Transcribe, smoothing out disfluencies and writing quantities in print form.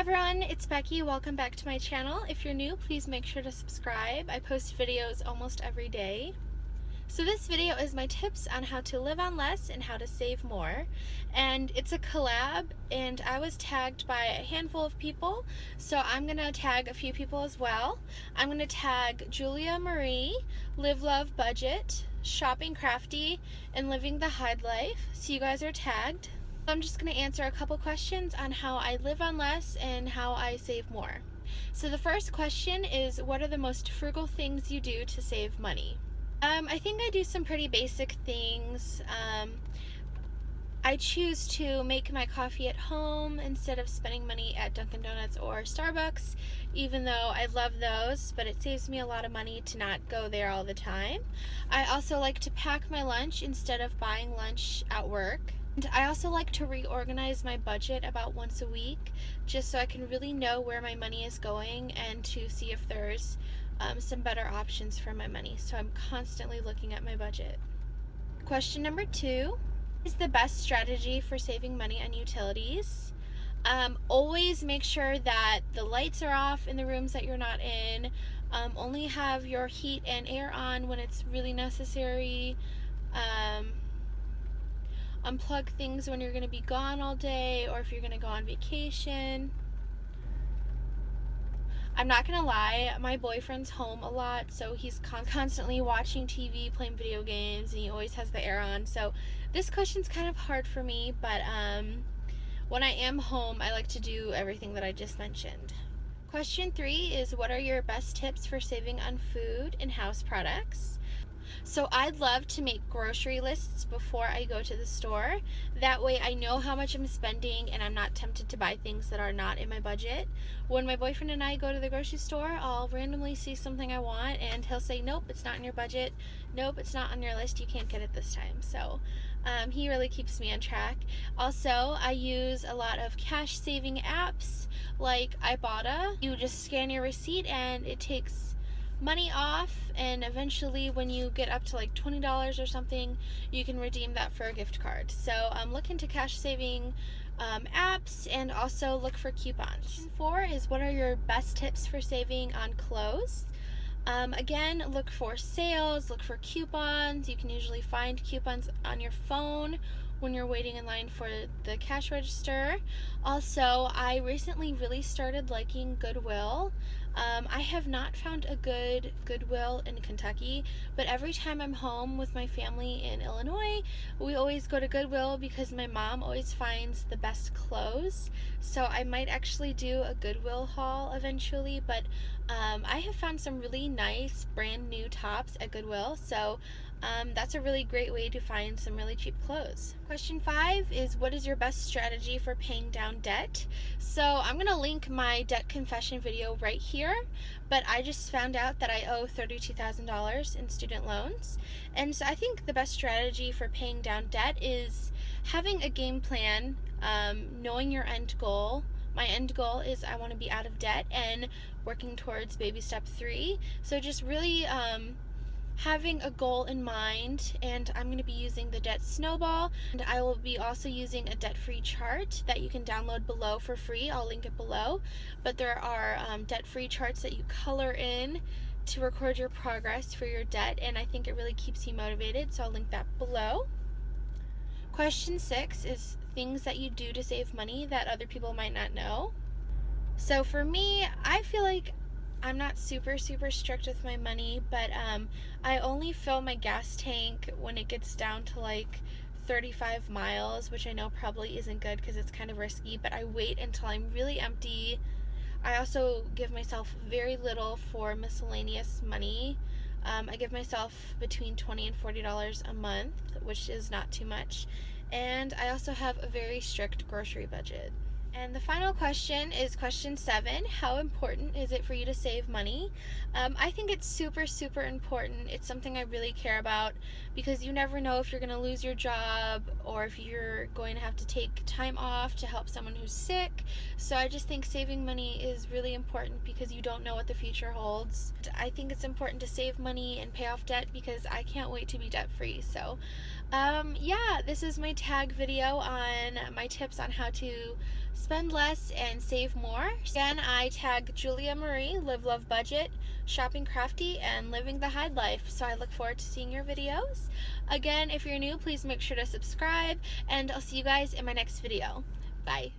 everyone, it's Becky. Welcome back to my channel. If you're new, please make sure to subscribe. I post videos almost every day. So this video is my tips on how to live on less and how to save more. And it's a collab, and I was tagged by a handful of people, so I'm gonna tag a few people as well. I'm gonna tag Julia Marie, Live Love Budget, Shopping Crafty, and Living the Hide Life. So you guys are tagged. I'm just going to answer a couple questions on how I live on less and how I save more. So the first question is, what are the most frugal things you do to save money? I think I do some pretty basic things. I choose to make my coffee at home instead of spending money at Dunkin' Donuts or Starbucks, even though I love those, but it saves me a lot of money to not go there all the time. I also like to pack my lunch instead of buying lunch at work. And I also like to reorganize my budget about once a week, just so I can really know where my money is going and to see if there's some better options for my money. So I'm constantly looking at my budget. Question number 2 is the best strategy for saving money on utilities. Always make sure that the lights are off in the rooms that you're not in. Only have your heat and air on when it's really necessary. Unplug things when you're going to be gone all day or if you're going to go on vacation. I'm not going to lie, my boyfriend's home a lot, so he's constantly watching TV, playing video games, and he always has the air on. So this question's kind of hard for me, but when I am home, I like to do everything that I just mentioned. Question 3 is, what are your best tips for saving on food and house products? So I'd love to make grocery lists before I go to the store. That way I know how much I'm spending and I'm not tempted to buy things that are not in my budget. When my boyfriend and I go to the grocery store, I'll randomly see something I want and he'll say, nope, it's not in your budget. Nope, it's not on your list. You can't get it this time. So he really keeps me on track. Also, I use a lot of cash saving apps like Ibotta. You just scan your receipt and it takes money off, and eventually when you get up to like $20 or something, you can redeem that for a gift card. So look into cash saving apps and also look for coupons. Question 4 is, what are your best tips for saving on clothes? Again, look for sales, look for coupons. You can usually find coupons on your phone when you're waiting in line for the cash register. Also, I recently really started liking Goodwill. I have not found a good Goodwill in Kentucky, but every time I'm home with my family in Illinois, we always go to Goodwill because my mom always finds the best clothes. So I might actually do a Goodwill haul eventually, but I have found some really nice brand new tops at Goodwill, so that's a really great way to find some really cheap clothes. Question 5 is, what is your best strategy for paying down debt? So I'm going to link my debt confession video right here, but I just found out that I owe $32,000 in student loans. And so I think the best strategy for paying down debt is having a game plan, knowing your end goal. My end goal is I want to be out of debt and working towards baby step 3. So just really having a goal in mind, and I'm going to be using the debt snowball, and I will be also using a debt-free chart that you can download below for free. I'll link it below, but there are debt-free charts that you color in to record your progress for your debt, and I think it really keeps you motivated, so I'll link that below. Question 6 is things that you do to save money that other people might not know. So for me, I feel like I'm not super strict with my money, but I only fill my gas tank when it gets down to like 35 miles, which I know probably isn't good because it's kind of risky, but I wait until I'm really empty. I also give myself very little for miscellaneous money. I give myself between $20 and $40 a month, which is not too much. And I also have a very strict grocery budget. And the final question is question 7. How important is it for you to save money? I think it's super important. It's something I really care about because you never know if you're going to lose your job or if you're going to have to take time off to help someone who's sick. So I just think saving money is really important because you don't know what the future holds. I think it's important to save money and pay off debt because I can't wait to be debt free. So yeah, this is my tag video on my tips on how to spend less and save more. Again, I tag Julia Marie, Live Love Budget, Shopping Crafty, and Living the Hide Life. So I look forward to seeing your videos. Again, if you're new, please make sure to subscribe, and I'll see you guys in my next video. Bye.